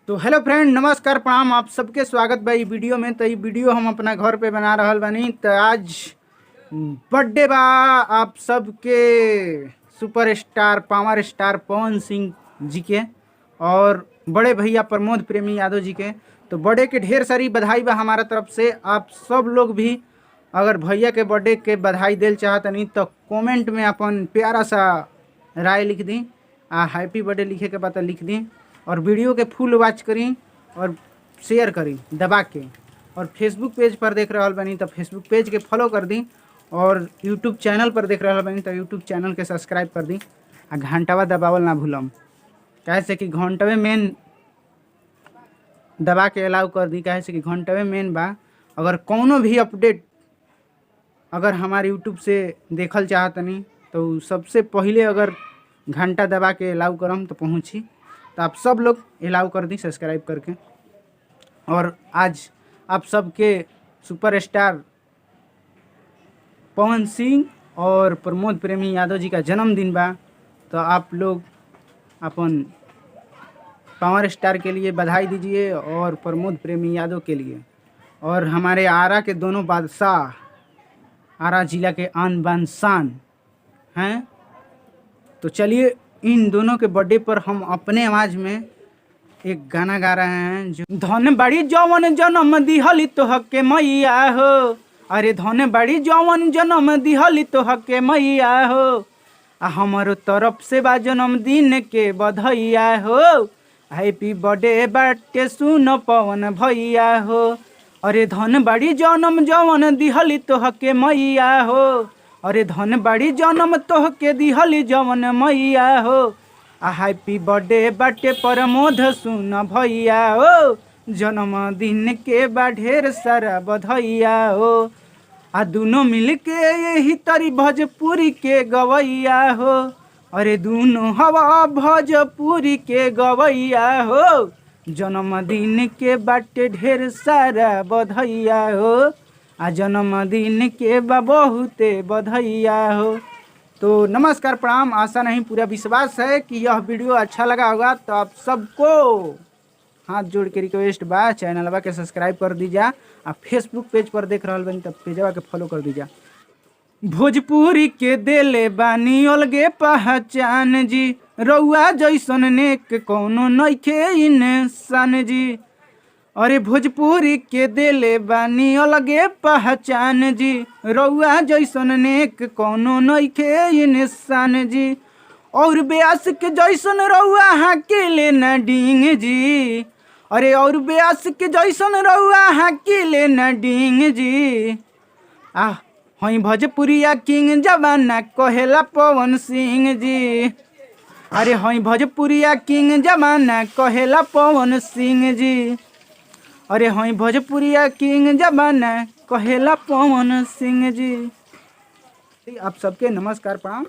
तो hello friend, नमस्कार, प्रणाम। आप सबके स्वागत बा वीडियो में। तो ये वीडियो हम अपना घर पे बना रहल बानी। तो आज बर्थडे बा आप सबके superstar power star Pawan Singh ji के और बड़े भैया प्रमोद प्रेमी यादव जी के। तो बर्थडे के ढेर सारी बधाई बा हमारा तरफ से। आप सब लोग भी अगर भैया के बर्थडे के बधाई देल चाहतनी तो कमेंट में अपन प्यारा सा राय लिख दी। हैप्पी बर्थडे लिखे के बाद लिख दी और वीडियो के फुल वॉच करी और शेयर करी दबा के। और फेसबुक पेज पर देख रहा बनी तो फेसबुक पेज के फॉलो कर दी और यूट्यूब चैनल पर देख रहा बनी तो यूट्यूब चैनल के सब्सक्राइब कर दी। घंटावा दबावल ना भूलम, कैसे कि घंटवे मेन दबा के अलाउ कर दी। कैसे कि घंटवे मेन बा। अगर कोनो भी अपडेट अगर हमारे यूट्यूब से देखल चाहतनी तो सबसे पहले अगर घंटा दबा के अलाउ करम तो पहुँची। तो आप सब लोग अलाउ कर दी सब्सक्राइब करके। और आज आप सबके सुपरस्टार पवन सिंह और प्रमोद प्रेमी यादव जी का जन्मदिन बा। तो आप लोग अपन पावर स्टार के लिए बधाई दीजिए और प्रमोद प्रेमी यादव के लिए और हमारे आरा के दोनों बादशाह, आरा जिला के आन बान शान हैं। तो चलिए इन दोनों के बर्थडे पर हम अपने आवाज़ में एक गाना गा रहे हैं जो धन बड़ी जौवन जन्म दिहली तोह के मैया हो। अरे धन बड़ी जौवन जन्म दिहली तोह के मैया हो। हमारो तरफ से बा जन्मदिन के बधैया हो। हैप्पी बर्थडे बाटे सुन पवन भैया हो। अरे धन बड़ी जन्म जौवन दिहली तोह के मैया हो। अरे धन बड़ी जन्म तोह के दिहली जवन मैया हो। हैप्पी बर्थडे बाटे प्रमोद सुन भैया हो। जन्मदिन के बा ढेर सारा बधैया हो। दोनों मिल के यही तरी भोजपुरी के गवैया हो। अरे दोनों हवा भोजपुरी के गवैया हो। जन्मदिन के बाटे ढेर सारा बधैया हो। जन्मदिन के बा बहुते बधैया हो। तो नमस्कार, प्रणाम। आशा नहीं पूरा विश्वास है कि यह वीडियो अच्छा लगा होगा। तो आप सबको हाथ जोड़ के रिक्वेस्ट बा चैनलवा के सब्सक्राइब कर दीजिए। आप फेसबुक पेज पर देख रहा बनी तब पेजवा के फॉलो कर दीजिए। भोजपुरी के देले बानी अलगे पहचान जी। रउआ जैसन नेक कौनो नइखे इंसान जी। अरे भोजपुरी के देले बानी अलगे पहचान जी। रउआ जैसन नेक कौनो नइखे इंसान जी। और ब्यास के जैसन रउआ हाकिले न डींग जी। अरे और ब्यास के जैसन रउआ हाकिले न डींग जी। हई भोजपुरिया किंग जमाना कहेला पवन सिंह जी। अरे हई भोजपुरिया किंग जमाना कहेला पवन सिंह जी। अरे हई भोजपुरिया किंग जमाना कहेला पवन सिंह जी। आप सबके नमस्कार, प्रणाम।